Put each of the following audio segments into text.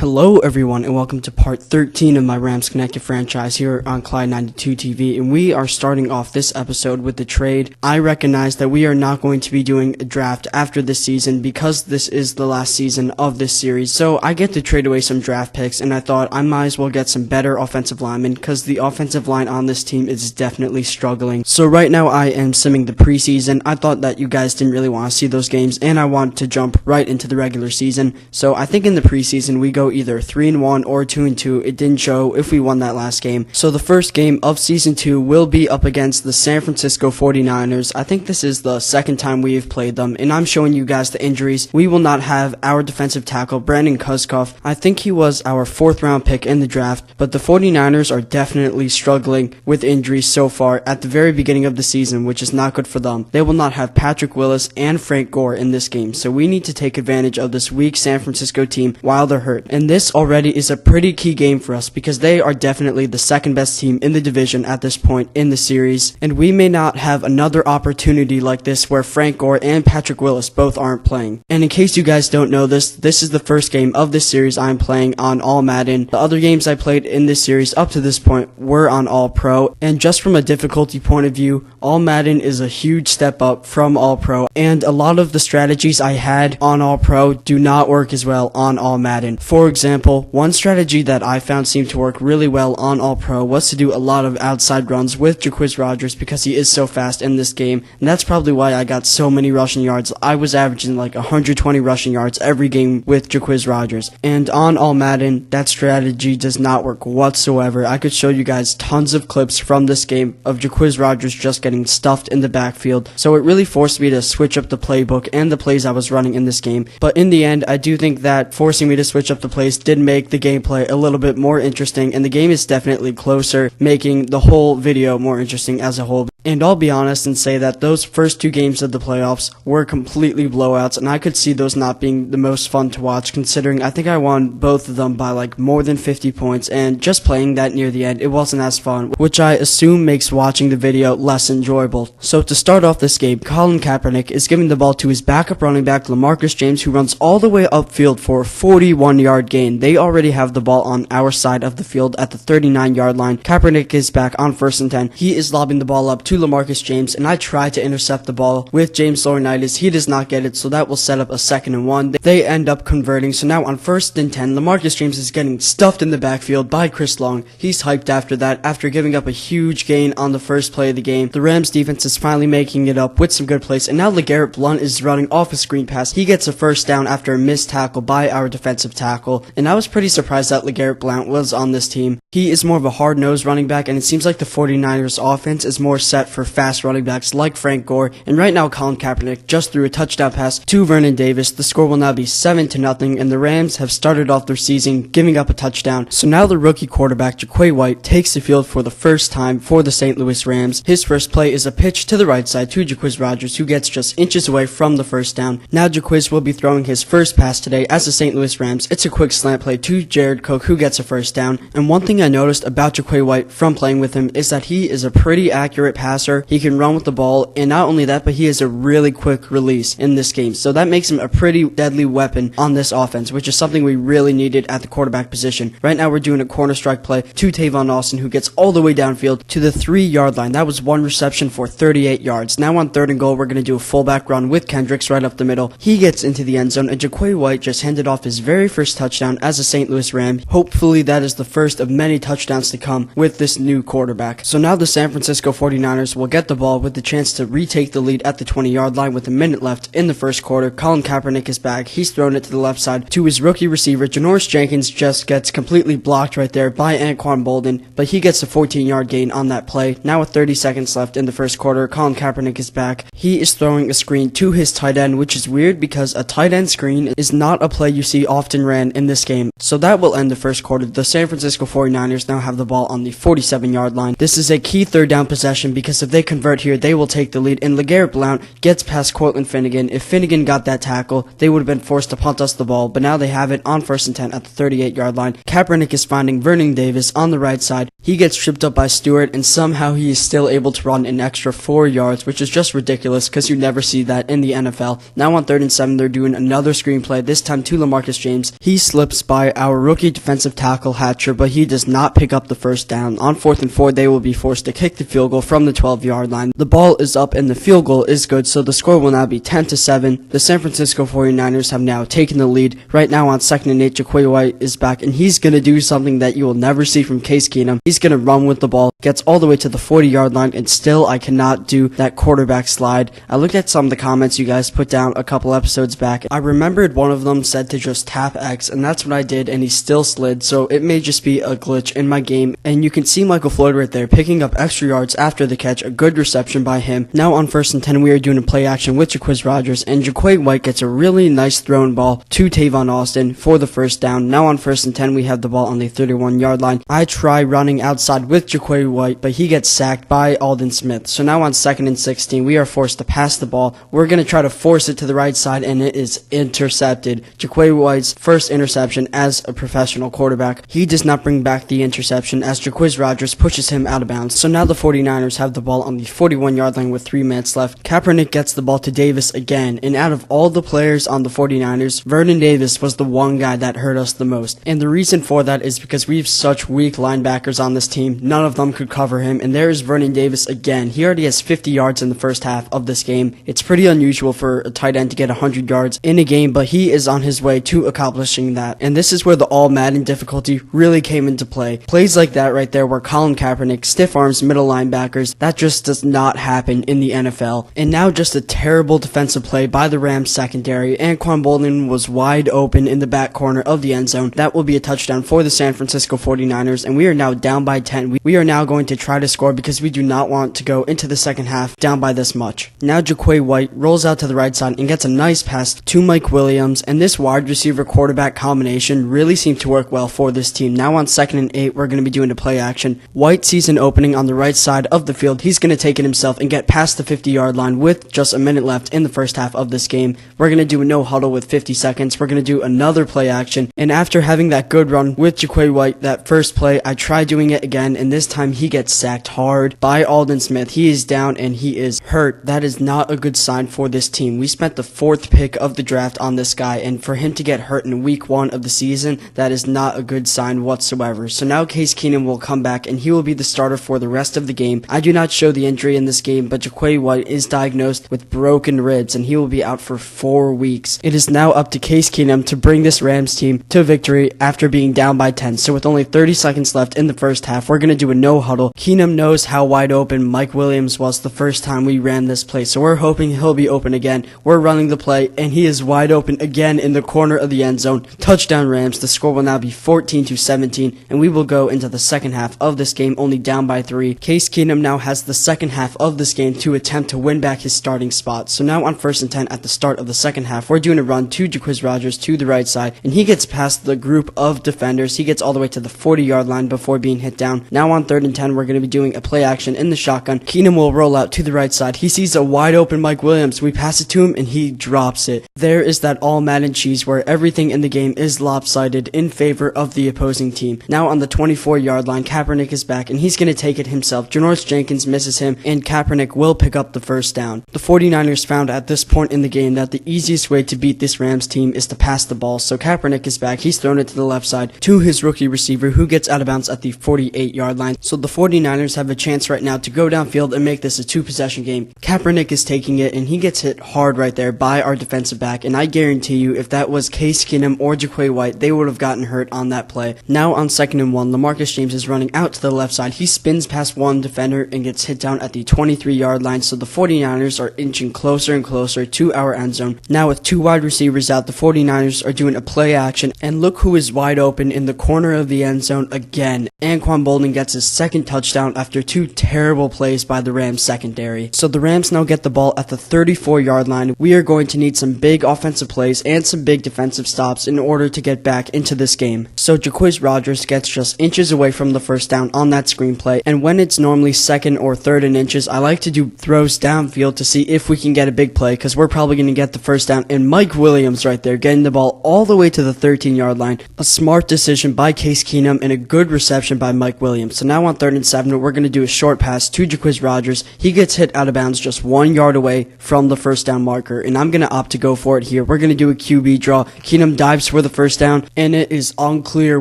Hello everyone and welcome to part 13 of my Rams Connected franchise here on Clyde 92 TV, and we are starting off this episode with the trade. I recognize that we are not going to be doing a draft after this season because this is the last season of this series, so I get to trade away some draft picks, and I thought I might as well get some better offensive linemen because the offensive line on this team is definitely struggling. So right now I am simming the preseason. I thought that you guys didn't really want to see those games and I want to jump right into the regular season, so I think in the preseason we go either 3-1 or 2-2. It didn't show if we won that last game. So the first game of season 2 will be up against the San Francisco 49ers. I think this is the second time we have played them, and I'm showing you guys the injuries. We will not have our defensive tackle, Brandon Kuskoff. I think he was our 4th round pick in the draft, but the 49ers are definitely struggling with injuries so far at the very beginning of the season, which is not good for them. They will not have Patrick Willis and Frank Gore in this game, so we need to take advantage of this weak San Francisco team while they're hurt. And this already is a pretty key game for us because they are definitely the second best team in the division at this point in the series, and we may not have another opportunity like this where Frank Gore and Patrick Willis both aren't playing. And in case you guys don't know this is the first game of this series I'm playing on All-Madden. The other games I played in this series up to this point were on All-Pro, and just from a difficulty point of view, All-Madden is a huge step up from All-Pro, and a lot of the strategies I had on All-Pro do not work as well on All-Madden. For example, one strategy that I found seemed to work really well on All-Pro was to do a lot of outside runs with Jacquizz Rodgers because he is so fast in this game, and that's probably why I got so many rushing yards. I was averaging like 120 rushing yards every game with Jacquizz Rodgers, and on All-Madden, that strategy does not work whatsoever. I could show you guys tons of clips from this game of Jacquizz Rodgers just getting stuffed in the backfield, so it really forced me to switch up the playbook and the plays I was running in this game. But in the end, I do think that forcing me to switch up the plays did make the gameplay a little bit more interesting, and the game is definitely closer, making the whole video more interesting as a whole. And I'll be honest and say that those first 2 games of the playoffs were completely blowouts, and I could see those not being the most fun to watch, considering I think I won both of them by like more than 50 points, and just playing that near the end, it wasn't as fun, which I assume makes watching the video less enjoyable. So to start off this game, Colin Kaepernick is giving the ball to his backup running back, LaMarcus James, who runs all the way upfield for a 41-yard gain. They already have the ball on our side of the field at the 39-yard line. Kaepernick is back on 1st and 10. He is lobbing the ball up to LaMarcus James, and I try to intercept the ball with James Laurinaitis. He does not get it, so that will set up a 2nd and 1. They end up converting, so now on 1st and 10, LaMarcus James is getting stuffed in the backfield by Chris Long. He's hyped after that, after giving up a huge gain on the first play of the game. The Rams defense is finally making it up with some good plays, and now LeGarrette Blount is running off a screen pass. He gets a 1st down after a missed tackle by our defensive tackle, and I was pretty surprised that LeGarrette Blount was on this team. He is more of a hard-nosed running back, and it seems like the 49ers offense is more set for fast running backs like Frank Gore, and right now Colin Kaepernick just threw a touchdown pass to Vernon Davis. The score will now be 7-0, and the Rams have started off their season giving up a touchdown. So now the rookie quarterback Jaquay White takes the field for the first time for the St. Louis Rams. His first play is a pitch to the right side to Jacquizz Rodgers, who gets just inches away from the 1st down. Now Jacquizz will be throwing his first pass today as the St. Louis Rams. It's a quick slant play to Jared Cook, who gets a 1st down. And one thing I noticed about Jaquay White from playing with him is that he is a pretty accurate passer. He can run with the ball, and not only that, but he has a really quick release in this game, so that makes him a pretty deadly weapon on this offense, which is something we really needed at the quarterback position. Right now we're doing a corner strike play to Tavon Austin, who gets all the way downfield to the 3-yard line. That was 1 reception for 38 yards. Now on 3rd and goal, we're going to do a fullback run with Kendricks right up the middle. He gets into the end zone, and Jaquay White just handed off his very first touchdown as a St. Louis Ram. Hopefully that is the first of many touchdowns to come with this new quarterback. So now the San Francisco 49ers will get the ball with the chance to retake the lead at the 20-yard line with a minute left in the first quarter. Colin Kaepernick is back. He's thrown it to the left side to his rookie receiver. Janoris Jenkins just gets completely blocked right there by Anquan Bolden, but he gets a 14-yard gain on that play. Now with 30 seconds left in the first quarter, Colin Kaepernick is back. He is throwing a screen to his tight end, which is weird because a tight end screen is not a play you see often ran in this game. So that will end the first quarter. The San Francisco 49ers now have the ball on the 47-yard line. This is a key 3rd down possession because if they convert here, they will take the lead, and LeGarrette Blount gets past Cortland Finnegan. If Finnegan got that tackle, they would have been forced to punt us the ball, but now they have it on 1st and 10 at the 38-yard line. Kaepernick is finding Vernon Davis on the right side. He gets tripped up by Stewart, and somehow he is still able to run an extra 4 yards, which is just ridiculous because you never see that in the NFL. Now on 3rd and 7, they're doing another screenplay, this time to LaMarcus James. He slips by our rookie defensive tackle Hatcher, but he does not pick up the first down. On 4th and 4, they will be forced to kick the field goal from the 12-yard line. The ball is up and the field goal is good, so the score will now be 10-7. The San Francisco 49ers have now taken the lead. Right now on 2nd and 8, Jaquay White is back, and he's going to do something that you will never see from Case Keenum. He's going to run with the ball, gets all the way to the 40-yard line, and still I cannot do that quarterback slide. I looked at some of the comments you guys put down a couple episodes back. I remembered one of them said to just tap X, and that's what I did, and he still slid, so it may just be a glitch in my game. And you can see Michael Floyd right there picking up extra yards after the catch, a good reception by him. Now on 1st and 10, we are doing a play action with Jaquay Rodgers, and Jaquay White gets a really nice thrown ball to Tavon Austin for the first down. Now on 1st and 10, we have the ball on the 31-yard line. I try running outside with Jaquay White, but he gets sacked by Aldon Smith. So now on 2nd and 16, we are forced to pass the ball. We're going to try to force it to the right side, and it is intercepted. Jaquay White's first interception as a professional quarterback. He does not bring back the interception as Jaquay Rodgers pushes him out of bounds. So now the 49ers have the ball on the 41-yard line with 3 minutes left. Kaepernick gets the ball to Davis again, and out of all the players on the 49ers, Vernon Davis was the one guy that hurt us the most. And the reason for that is because we have such weak linebackers on this team. None of them could cover him, and there is Vernon Davis again. He already has 50 yards in the first half of this game. It's pretty unusual for a tight end to get 100 yards in a game, but he is on his way to accomplishing that. And this is where the All-Madden difficulty really came into play. Plays like that right there where Colin Kaepernick stiff arms middle linebackers, that just does not happen in the NFL. And now just a terrible defensive play by the Rams secondary. Anquan Boldin was wide open in the back corner of the end zone. That will be a touchdown for the San Francisco 49ers, and we are now down by 10. We are now going to try to score because we do not want to go into the second half down by this much. Now Jaquay White rolls out to the right side and gets a nice pass to Mike Williams, and this wide receiver quarterback combination really seemed to work well for this team. Now on 2nd and 8, we're going to be doing a play action. White sees an opening on the right side of the field. He's going to take it himself and get past the 50-yard line with just a minute left in the first half of this game. We're going to do a no huddle with 50 seconds. We're going to do another play action, and after having that good run with Jaquay White, that first play, I try doing it again, and this time he gets sacked hard by Aldon Smith. He is down and he is hurt. That is not a good sign for this team. We spent the 4th pick of the draft on this guy, and for him to get hurt in week 1 of the season, that is not a good sign whatsoever. So now Case Keenum will come back, and he will be the starter for the rest of the game. I do not show the injury in this game, but Jaquay White is diagnosed with broken ribs, and he will be out for 4 weeks. It is now up to Case Keenum to bring this Rams team to victory after being down by 10. So with only 30 seconds left in the first half, we're going to do a no huddle. Keenum knows how wide open Mike Williams was the first time we ran this play, so we're hoping he'll be open again. We're running the play, and he is wide open again in the corner of the end zone. Touchdown Rams. The score will now be 14-17, and we will go into the second half of this game only down by 3. Case Keenum now has the second half of this game to attempt to win back his starting spot. So now on 1st and 10 at the start of the second half, we're doing a run to Jaquay Rodgers to the right side, and he gets past the group of defenders. He gets all the way to the 40-yard line before being hit down. Now on 3rd and 10, we're going to be doing a play action in the shotgun. Keenum will roll out to the right side. He sees a wide open Mike Williams. We pass it to him, and he drops it. There is that All-Madden cheese where everything in the game is lopsided in favor of the opposing team. Now on the 24-yard line, Kaepernick is back, and he's going to take it himself. Janoris Jenkins misses him, and Kaepernick will pick up the first down. The 49ers found at this point in the game that the easiest way to beat this Rams team is to pass the ball, so Kaepernick is back. He's thrown it to the left side to his rookie receiver, who gets out of bounds at the 48-yard line. So the 49ers have a chance right now to go downfield and make this a 2-possession game. Kaepernick is taking it, and he gets hit hard right there by our defensive back, and I guarantee you if that was Case Keenum or Jaquay White, they would have gotten hurt on that play. Now on 2nd and 1, LaMarcus James is running out to the left side. He spins past one defender and gets hit down at the 23-yard line, so the 49ers are inching closer and closer to our end zone. Now with 2 wide receivers out, the 49ers are doing a play action, and look who is wide open in the corner of the end zone again. Anquan Boldin gets his second touchdown after 2 terrible plays by the Rams secondary. So the Rams now get the ball at the 34-yard line. We are going to need some big offensive plays and some big defensive stops in order to get back into this game. So Jaquay Rodgers gets just inches away from the first down on that screen play, and when it's normally 2nd or 3rd and inches, I like to do throws downfield to see if we can get a big play, because we're probably going to get the first down, and Mike Williams right there getting the ball all the way to the 13-yard line. A smart decision by Case Keenum and a good reception reception by Mike Williams. So now on 3rd and 7, we're going to do a short pass to Jaquiz Rogers. He gets hit out of bounds just 1 yard away from the first down marker, and I'm going to opt to go for it here. We're going to do a QB draw. Keenum dives for the first down, and it is unclear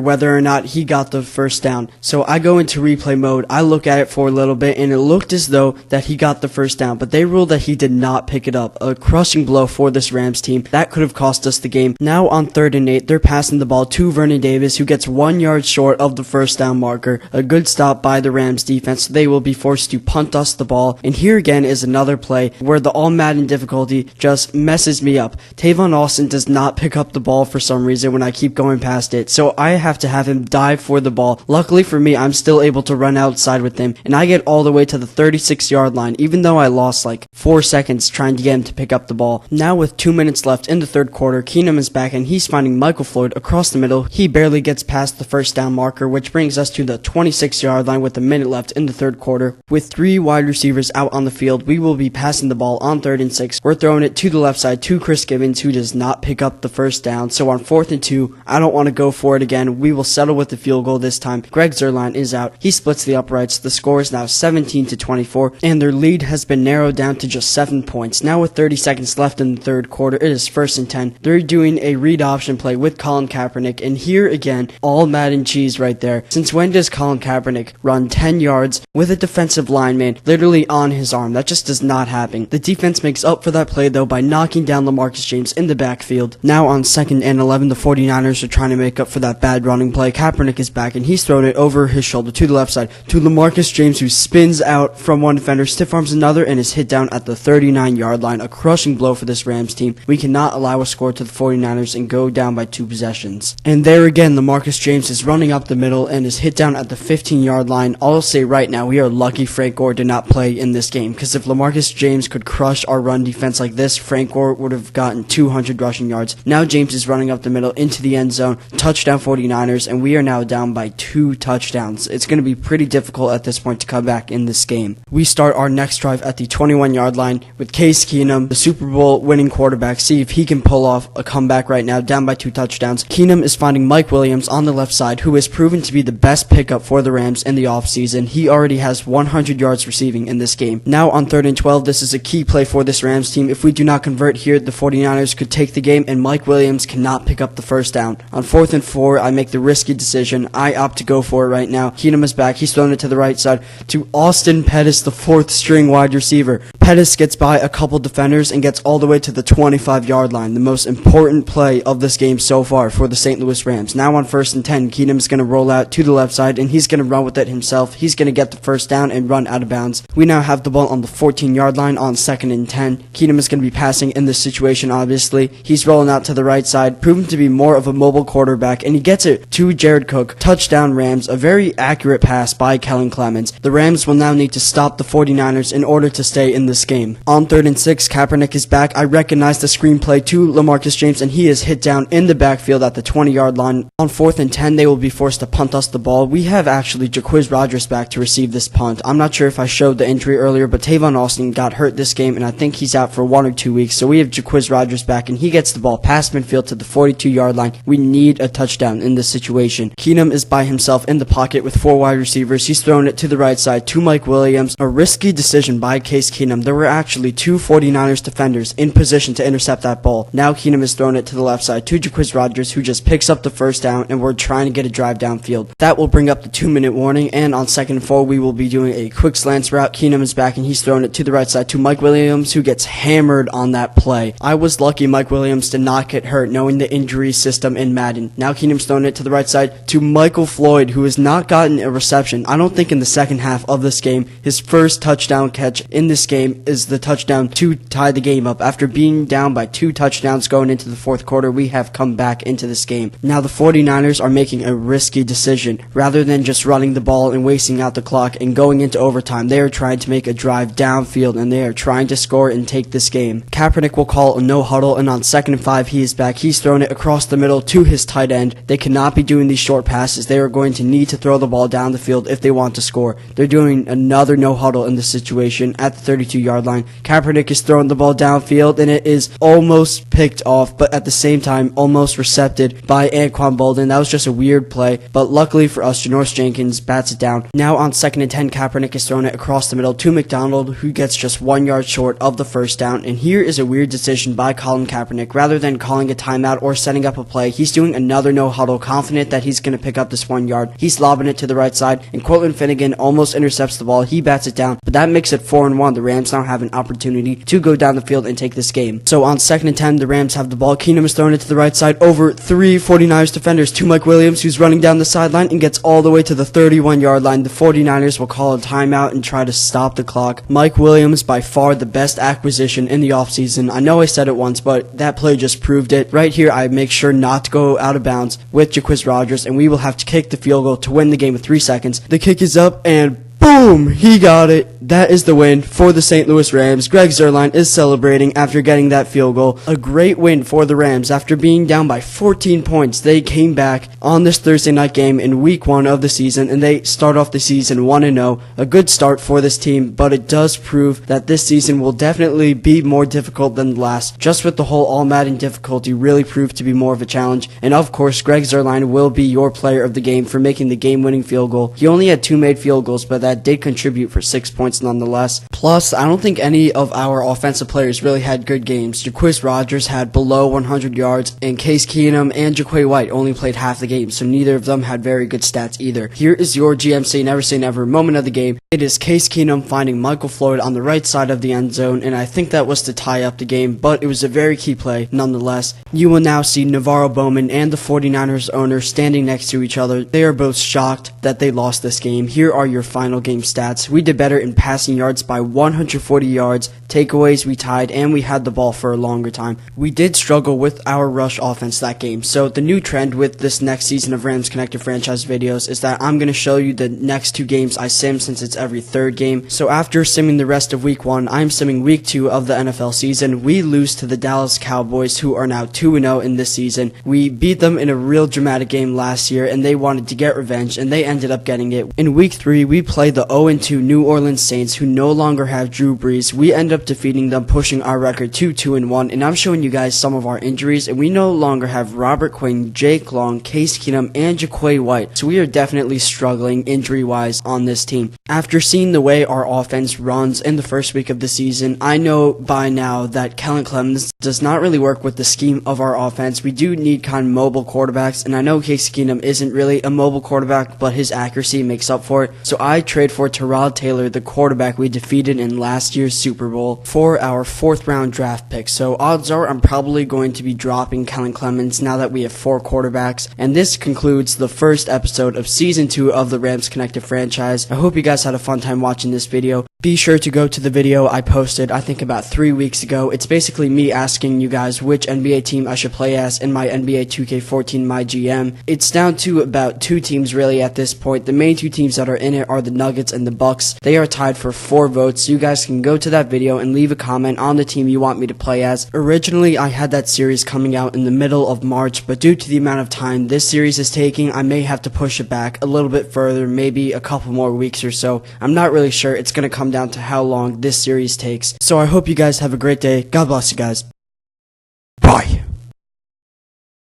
whether or not he got the first down. So I go into replay mode. I look at it for a little bit, and it looked as though that he got the first down, but they ruled that he did not pick it up. A crushing blow for this Rams team. That could have cost us the game. Now on 3rd and 8, they're passing the ball to Vernon Davis, who gets 1 yard short of the first down marker. A good stop by the Rams defense. They will be forced to punt us the ball. And here again is another play where the All-Madden difficulty just messes me up. Tavon Austin does not pick up the ball for some reason when I keep going past it, so I have to have him dive for the ball. Luckily for me, I'm still able to run outside with him, and I get all the way to the 36-yard line, even though I lost like 4 seconds trying to get him to pick up the ball. Now with 2 minutes left in the third quarter, Keenum is back, and he's finding Michael Floyd across the middle. He barely gets past the first down marker, which brings us to the 26-yard line with a minute left in the third quarter. With 3 wide receivers out on the field, we will be passing the ball on 3rd and 6. We're throwing it to the left side to Chris Gibbons, who does not pick up the first down. So on 4th and 2, I don't want to go for it again. We will settle with the field goal this time. Greg Zuerlein is out. He splits the uprights. The score is now 17-24, and their lead has been narrowed down to just 7 points. Now with 30 seconds left in the third quarter, it is 1st and 10. They're doing a read option play with Colin Kaepernick, and here again, all Madden cheese right there. Since when does Colin Kaepernick run 10 yards with a defensive lineman literally on his arm? That just does not happen. The defense makes up for that play though by knocking down LaMarcus James in the backfield. Now on 2nd and 11, the 49ers are trying to make up for that bad running play. Kaepernick is back, and he's throwing it over his shoulder to the left side to LaMarcus James, who spins out from one defender, stiff arms another, and is hit down at the 39-yard line. A crushing blow for this Rams team. We cannot allow a score to the 49ers and go down by 2 possessions. And there again, LaMarcus James is running up the middle and is hit down at the 15-yard line. I'll say right now, we are lucky Frank Gore did not play in this game, because if LaMarcus James could crush our run defense like this, Frank Gore would have gotten 200 rushing yards. Now James is running up the middle into the end zone. Touchdown 49ers, and we are now down by 2 touchdowns. It's going to be pretty difficult at this point to come back in this game. We start our next drive at the 21-yard line with Case Keenum, the Super Bowl winning quarterback. See if he can pull off a comeback right now, down by 2 touchdowns. Keenum is finding Mike Williams on the left side, who has proven to be the best pickup for the Rams in the offseason. He already has 100 yards receiving in this game. Now on 3rd and 12, this is a key play for this Rams team. If we do not convert here, the 49ers could take the game, and Mike Williams cannot pick up the first down. On 4th and 4, I make the risky decision. I opt to go for it right now. Keenum is back. He's throwing it to the right side to Austin Pettis, the 4th string wide receiver. Pettis gets by a couple defenders and gets all the way to the 25-yard line. The most important play of this game so far for the St. Louis Rams. Now on 1st and 10, Keenum is going to roll out to the left side, and he's going to run with it himself. He's going to get the first down and run out of bounds. We now have the ball on the 14-yard line on 2nd and 10. Keenum is going to be passing in this situation, obviously. He's rolling out to the right side, proven to be more of a mobile quarterback, and he gets it to Jared Cook. Touchdown Rams, a very accurate pass by Kellen Clemens. The Rams will now need to stop the 49ers in order to stay in this game. On 3rd and 6, Kaepernick is back. I recognize the screenplay to LaMarcus James, and he is hit down in the backfield at the 20-yard line. On 4th and 10, they will be forced to punt us the ball. We have actually Jaquiz Rogers back to receive this punt. I'm not sure if I showed the injury earlier, but Tavon Austin got hurt this game, and I think he's out for 1 or 2 weeks. So we have Jaquiz Rogers back, and he gets the ball past midfield to the 42-yard line. We need a touchdown in this situation. Keenum is by himself in the pocket with 4 wide receivers. He's throwing it to the right side to Mike Williams. A risky decision by Case Keenum. There were actually 2 49ers defenders in position to intercept that ball. Now Keenum is throwing it to the left side to Jaquiz Rogers, who just picks up the first down, and we're trying to get a drive downfield. That will bring up the 2-minute warning, and on 2nd and 4, we will be doing a quick slants route. Keenum is back, and he's throwing it to the right side to Mike Williams, who gets hammered on that play. I was lucky Mike Williams did not get hurt, knowing the injury system in Madden. Now Keenum's throwing it to the right side to Michael Floyd, who has not gotten a reception, I don't think, in the second half of this game. His first touchdown catch in this game is the touchdown to tie the game up. After being down by 2 touchdowns going into the fourth quarter, we have come back into this game. Now the 49ers are making a risky decision. Rather than just running the ball and wasting out the clock and going into overtime, they are trying to make a drive downfield, and they are trying to score and take this game. Kaepernick will call a no huddle, and on 2nd and 5, he is back. He's throwing it across the middle to his tight end. They cannot be doing these short passes. They are going to need to throw the ball down the field if they want to score. They're doing another no huddle in this situation at the 32 22-yard line. Kaepernick is throwing the ball downfield, and it is almost picked off, but at the same time, almost recepted by Anquan Bolden. That was just a weird play, but luckily for us, Janoris Jenkins bats it down. Now on 2nd and 10, Kaepernick is throwing it across the middle to McDonald, who gets just 1 yard short of the first down. And here is a weird decision by Colin Kaepernick. Rather than calling a timeout or setting up a play, he's doing another no huddle, confident that he's going to pick up this 1 yard. He's lobbing it to the right side, and Cortland Finnegan almost intercepts the ball. He bats it down, but that makes it 4-1. The Rams now have an opportunity to go down the field and take this game. So on 2nd and 10, the Rams have the ball. Keenum is throwing it to the right side over 3 49ers defenders to Mike Williams, who's running down the sideline and gets all the way to the 31-yard line. The 49ers will call a timeout and try to stop the clock. Mike Williams, by far the best acquisition in the offseason. I know I said it once, but that play just proved it. Right here, I make sure not to go out of bounds with Jaquiz Rodgers, and we will have to kick the field goal to win the game with 3 seconds. The kick is up, and boom! He got it. That is the win for the St. Louis Rams. Greg Zuerlein is celebrating after getting that field goal. A great win for the Rams. After being down by 14 points, they came back on this Thursday night game in week 1 of the season, and they start off the season 1-0. A good start for this team, but it does prove that this season will definitely be more difficult than the last. Just with the whole All-Madden difficulty really proved to be more of a challenge. And of course, Greg Zuerlein will be your player of the game for making the game-winning field goal. He only had 2 made field goals, but that did contribute for 6 points nonetheless. Plus, I don't think any of our offensive players really had good games. Jaquiz Rodgers had below 100 yards, and Case Keenum and Jaquay White only played half the game, so neither of them had very good stats either. Here is your GM Say Never moment of the game. It is Case Keenum finding Michael Floyd on the right side of the end zone, and I think that was to tie up the game, but it was a very key play nonetheless. You will now see Navarro Bowman and the 49ers owner standing next to each other. They are both shocked that they lost this game. Here are your final game stats. We did better in passing yards by 140 yards, takeaways we tied, and we had the ball for a longer time. We did struggle with our rush offense that game, so the new trend with this next season of Rams Connected Franchise videos is that I'm going to show you the next 2 games I sim, since it's every 3rd game. So after simming the rest of week 1, I'm simming week 2 of the NFL season. We lose to the Dallas Cowboys, who are now 2-0 in this season. We beat them in a real dramatic game last year, and they wanted to get revenge, and they ended up getting it. In week 3, we play the 0-2 New Orleans Saints, who no longer have Drew Brees. We end up defeating them, pushing our record to 2-1, and I'm showing you guys some of our injuries, and we no longer have Robert Quinn, Jake Long, Case Keenum, and Jaquay White, so we are definitely struggling injury-wise on this team. After seeing the way our offense runs in the first week of the season, I know by now that Kellen Clemens does not really work with the scheme of our offense. We do need kind of mobile quarterbacks, and I know Case Keenum isn't really a mobile quarterback, but his accuracy makes up for it, so I trade for Tyrod Taylor, the quarterback we defeated in last year's Super Bowl, for our 4th round draft pick. So odds are I'm probably going to be dropping Kellen Clemens now that we have 4 quarterbacks. And this concludes the first episode of Season 2 of the Rams Connected franchise. I hope you guys had a fun time watching this video. Be sure to go to the video I posted, I think about 3 weeks ago. It's basically me asking you guys which NBA team I should play as in my NBA 2K14 My GM. It's down to about 2 teams really at this point. The main 2 teams that are in it are the Nuggets and the Bucks. They are tied for 4 votes. You guys can go to that video and leave a comment on the team you want me to play as. Originally, I had that series coming out in the middle of March, but due to the amount of time this series is taking, I may have to push it back a little bit further, maybe a couple more weeks or so. I'm not really sure. It's going to come down to how long this series takes. So I hope you guys have a great day. God bless you guys.